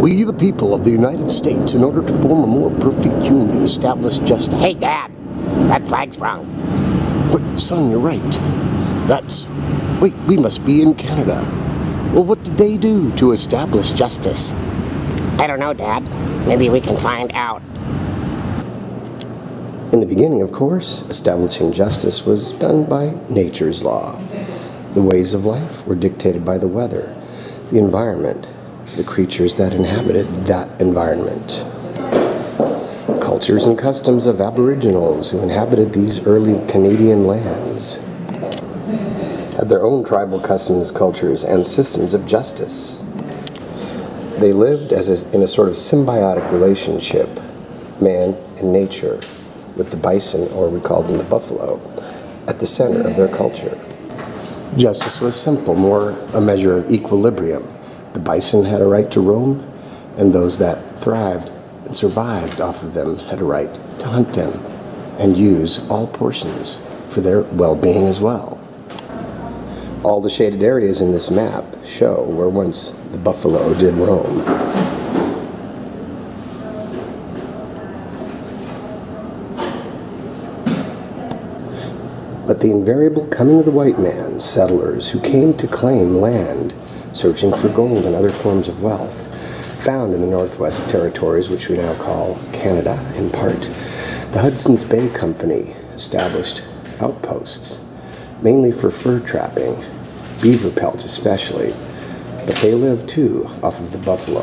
We, the people of the United States, in order to form a more perfect union, establish justice. Hey, Dad, that flag's wrong. Wait, son, you're right. Wait, we must be in Canada. Well, what did they do to establish justice? I don't know, Dad. Maybe we can find out. In the beginning, of course, establishing justice was done by nature's law. The ways of life were dictated by the weather, the environment, the creatures that inhabited that environment. Cultures and customs of Aboriginals who inhabited these early Canadian lands had their own tribal customs, cultures, and systems of justice. They lived in a sort of symbiotic relationship, man and nature, with the bison, or we called them the buffalo, at the center of their culture. Justice was simple, more a measure of equilibrium. The bison had a right to roam, and those that thrived and survived off of them had a right to hunt them and use all portions for their well-being as well. All the shaded areas in this map show where once the buffalo did roam. But the invariable coming of the white man, settlers who came to claim land, searching for gold and other forms of wealth, found in the Northwest Territories, which we now call Canada in part. The Hudson's Bay Company established outposts, mainly for fur trapping, beaver pelts especially, but they lived too off of the buffalo.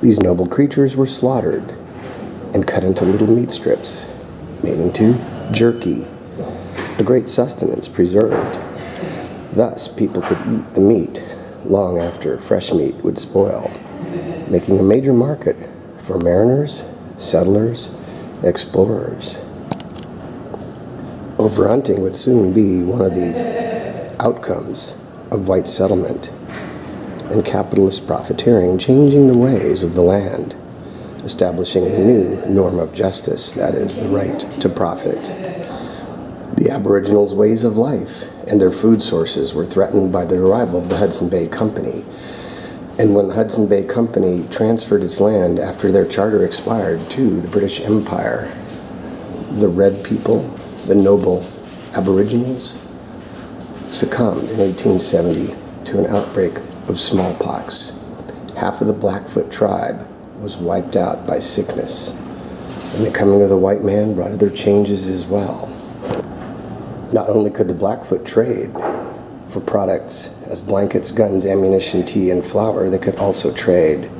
These noble creatures were slaughtered and cut into little meat strips, made into jerky, a great sustenance preserved. Thus, people could eat the meat long after fresh meat would spoil, making a major market for mariners, settlers, and explorers. Overhunting would soon be one of the outcomes of white settlement and capitalist profiteering, changing the ways of the land, establishing a new norm of justice, that is, the right to profit. The Aboriginals' ways of life and their food sources were threatened by the arrival of the Hudson Bay Company. And when the Hudson Bay Company transferred its land after their charter expired to the British Empire, the red people, the noble Aboriginals, succumbed in 1870 to an outbreak of smallpox. Half of the Blackfoot tribe was wiped out by sickness, and the coming of the white man brought other changes as well. Not only could the Blackfoot trade for products as blankets, guns, ammunition, tea, and flour, they could also trade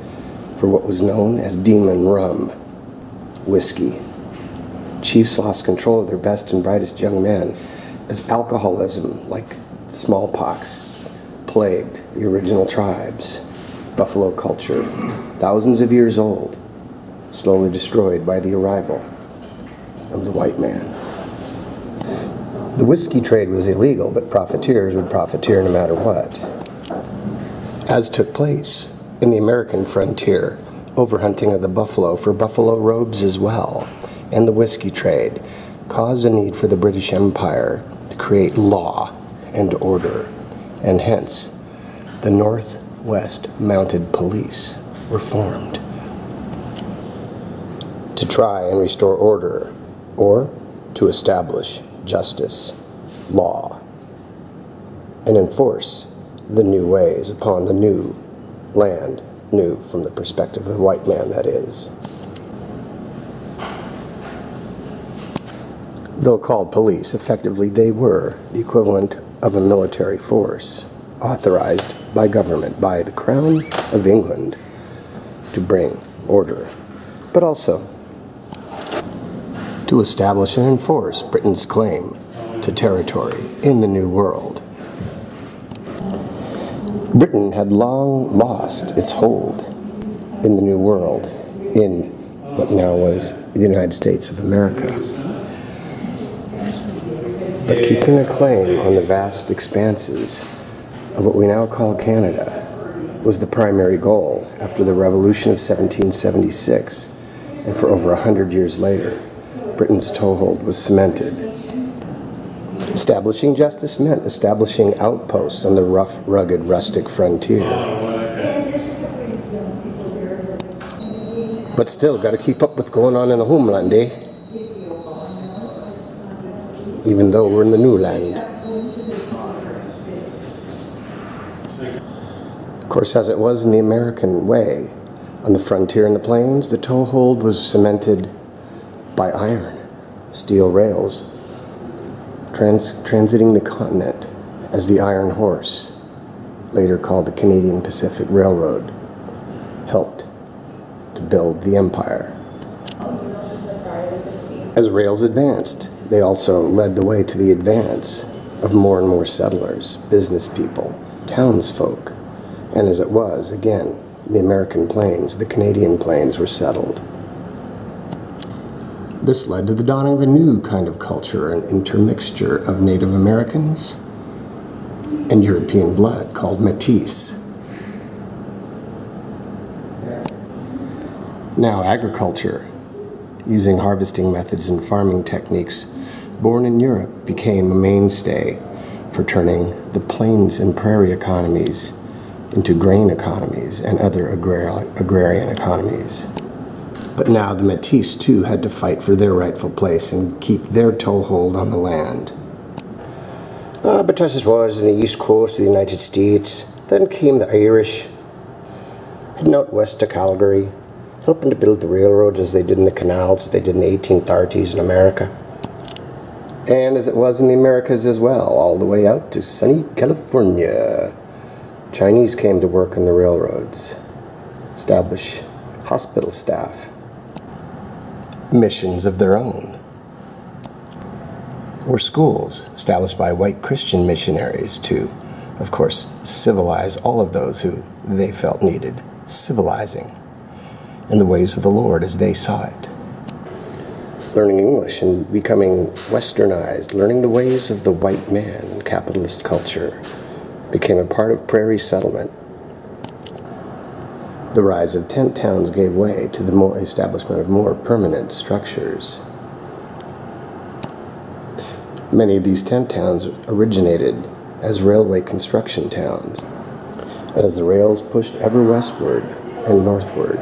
for what was known as demon rum, whiskey. Chiefs lost control of their best and brightest young men as alcoholism, like smallpox, plagued the original tribes. Buffalo culture, thousands of years old, slowly destroyed by the arrival of the white man. The whiskey trade was illegal, but profiteers would profiteer no matter what. As took place in the American frontier, overhunting of the buffalo for buffalo robes as well, and the whiskey trade caused a need for the British Empire to create law and order, and hence the Northwest Mounted Police were formed to try and restore order, or to establish justice, law, and enforce the new ways upon the new land, new from the perspective of the white man, that is. Though called police, effectively they were the equivalent of a military force, authorized by government, by the Crown of England, to bring order, but also to establish and enforce Britain's claim to territory in the New World. Britain had long lost its hold in the New World, in what now was the United States of America. But keeping a claim on the vast expanses of what we now call Canada was the primary goal after the Revolution of 1776, and for over 100 years later, Britain's toehold was cemented. Establishing justice meant establishing outposts on the rough, rugged, rustic frontier. But still, got to keep up with going on in the homeland, eh? Even though we're in the new land. Of course, as it was in the American way, on the frontier and the plains, the toehold was cemented by iron, steel rails, transiting the continent as the Iron Horse, later called the Canadian Pacific Railroad, helped to build the empire. As rails advanced, they also led the way to the advance of more and more settlers, business people, townsfolk, and as it was, again, the American plains, the Canadian plains were settled. This led to the dawning of a new kind of culture, an intermixture of Native Americans and European blood called Métis. Now agriculture, using harvesting methods and farming techniques born in Europe, became a mainstay for turning the plains and prairie economies into grain economies and other agrarian economies. But now the Métis too had to fight for their rightful place and keep their toehold on the land. But as it was in the east coast of the United States, then came the Irish, heading out west to Calgary, helping to build the railroads as they did in the canals they did in the 1830s in America. And as it was in the Americas as well, all the way out to sunny California. Chinese came to work on the railroads, establish hospital staff, missions of their own, or schools established by white Christian missionaries to, of course, civilize all of those who they felt needed civilizing in the ways of the Lord as they saw it. Learning English and becoming westernized, learning the ways of the white man in capitalist culture, became a part of prairie settlement. The rise of tent towns gave way to the establishment of more permanent structures. Many of these tent towns originated as railway construction towns, and as the rails pushed ever westward and northward,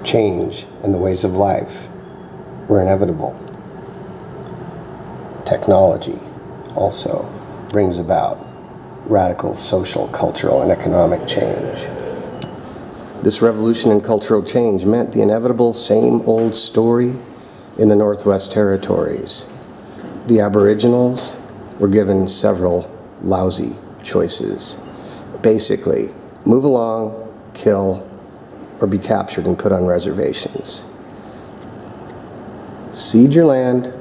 change in the ways of life were inevitable. Technology also brings about radical social, cultural, and economic change. This revolution in cultural change meant the inevitable same old story in the Northwest Territories. The Aboriginals were given several lousy choices. Basically, move along, kill, or be captured and put on reservations. Cede your land,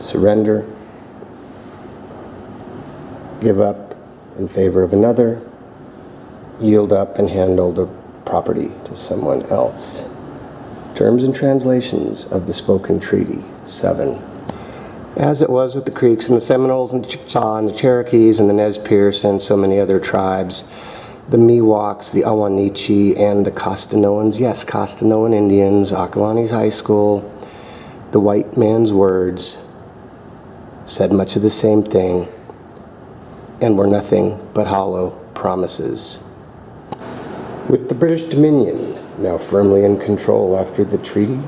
surrender, give up in favor of another, yield up and hand over property to someone else. Terms and translations of the spoken treaty, 7. As it was with the Creeks and the Seminoles and the Chickasaw and the Cherokees and the Nez Perce and so many other tribes, the Miwoks, the Awanichi, and the Costanoans, yes, Costanoan Indians, Acalanes High School, the white man's words, said much of the same thing, and were nothing but hollow promises. With the British Dominion now firmly in control after the treaty,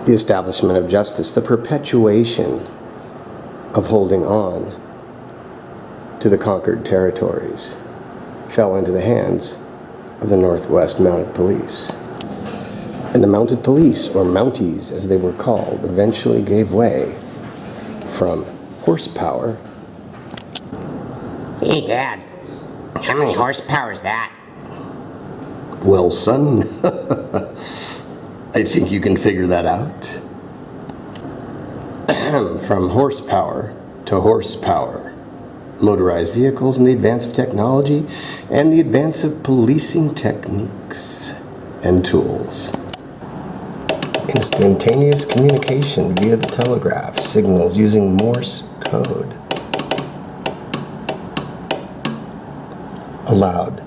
the establishment of justice, the perpetuation of holding on to the conquered territories, fell into the hands of the Northwest Mounted Police. And the Mounted Police, or Mounties as they were called, eventually gave way from horsepower. Hey, Dad, how many horsepower is that? Well, son, I think you can figure that out. From horsepower to horsepower. Motorized vehicles and the advance of technology and the advance of policing techniques and tools. Instantaneous communication via the telegraph signals using Morse code allowed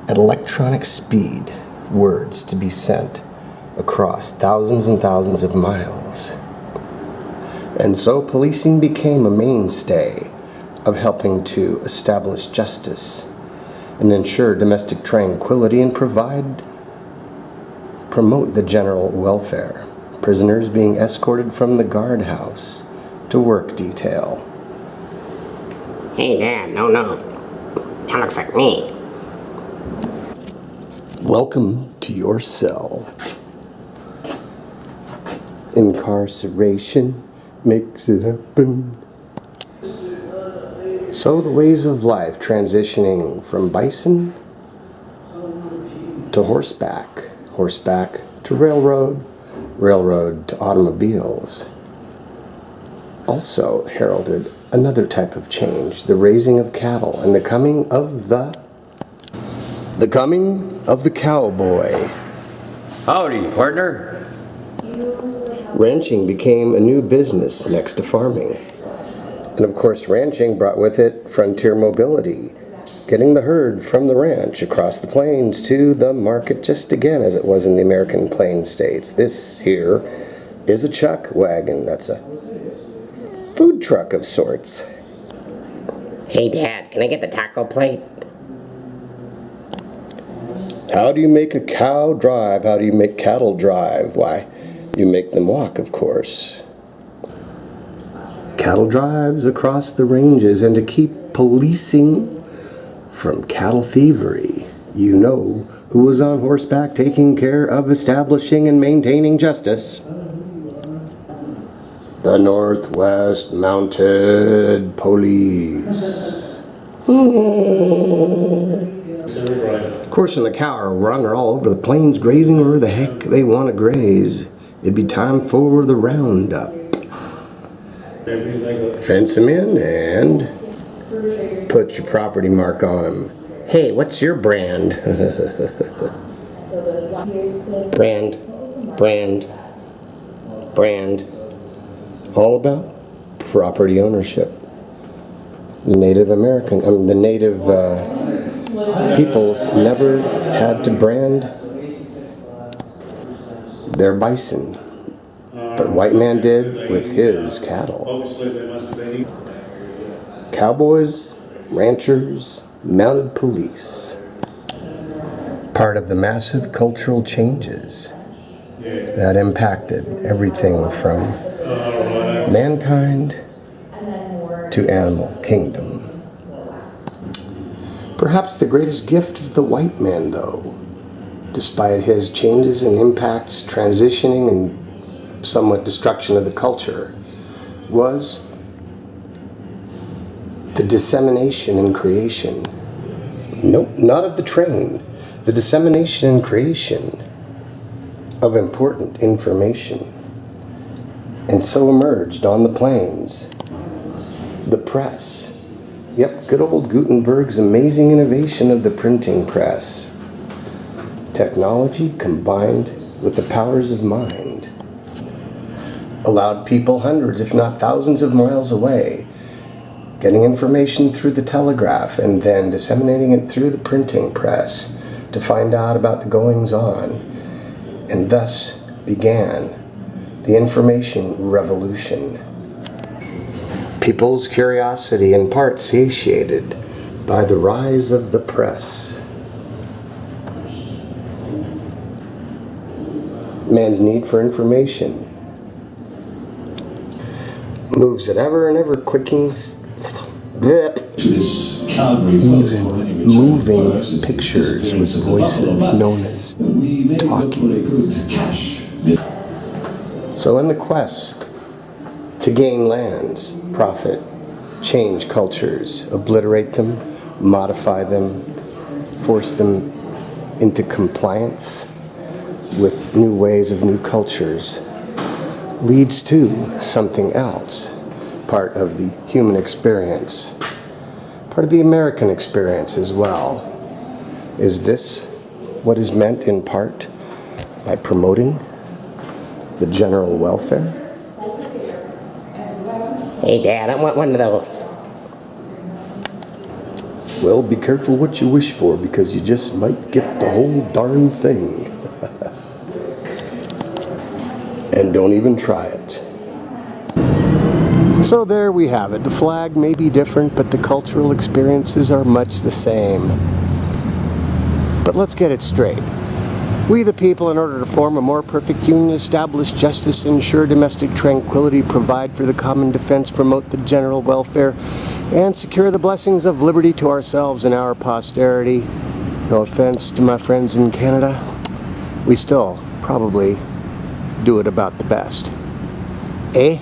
at electronic speed words to be sent across thousands and thousands of miles. And so policing became a mainstay of helping to establish justice and ensure domestic tranquility and promote the general welfare. Prisoners being escorted from the guardhouse to work detail. Hey, Dad, no. That looks like me. Welcome to your cell. Incarceration makes it happen. So the ways of life transitioning from bison to horseback, horseback to railroad, railroad to automobiles, also heralded another type of change, the raising of cattle and the coming of the cowboy. Howdy, partner. Ranching became a new business next to farming. And of course, ranching brought with it frontier mobility, getting the herd from the ranch across the plains to the market, just again as it was in the American Plains states. This here is a chuck wagon. That's a food truck of sorts. Hey, Dad, can I get the taco plate? How do you make a cow drive? How do you make cattle drive? Why, you make them walk, of course. Cattle drives across the ranges, and to keep policing from cattle thievery, you know who was on horseback taking care of establishing and maintaining justice. The Northwest Mounted Police. Of course, when the cow are running all over the plains, grazing wherever the heck they want to graze, it'd be time for the roundup. Fence them in and put your property mark on them. Hey, what's your brand? Brand. All about property ownership. The Native peoples never had to brand their bison, but white man did with his cattle. Cowboys, ranchers, mounted police. Part of the massive cultural changes that impacted everything from mankind to animal kingdom. Perhaps the greatest gift of the white man, though, despite his changes and impacts, transitioning and somewhat destruction of the culture, was the dissemination and creation. Nope, not of the train. The dissemination and creation of important information. And so emerged on the plains the press. Yep, good old Gutenberg's amazing innovation of the printing press. Technology combined with the powers of mind allowed people hundreds, if not thousands of miles away, getting information through the telegraph and then disseminating it through the printing press to find out about the goings-on. And thus began the information revolution. People's curiosity in part satiated by the rise of the press. Man's need for information moves at ever and ever quicking Calgary even moving pictures with voices known as talkies. So in the quest to gain lands, profit, change cultures, obliterate them, modify them, force them into compliance with new ways of new cultures, leads to something else, part of the human experience, part of the American experience as well. Is this what is meant in part by promoting the general welfare? Hey, Dad, I want one of those. Well, be careful what you wish for, because you just might get the whole darn thing. And don't even try it. So there we have it. The flag may be different, but the cultural experiences are much the same. But let's get it straight. We the people, in order to form a more perfect union, establish justice, ensure domestic tranquility, provide for the common defense, promote the general welfare, and secure the blessings of liberty to ourselves and our posterity. No offense to my friends in Canada, we still probably do it about the best. Eh?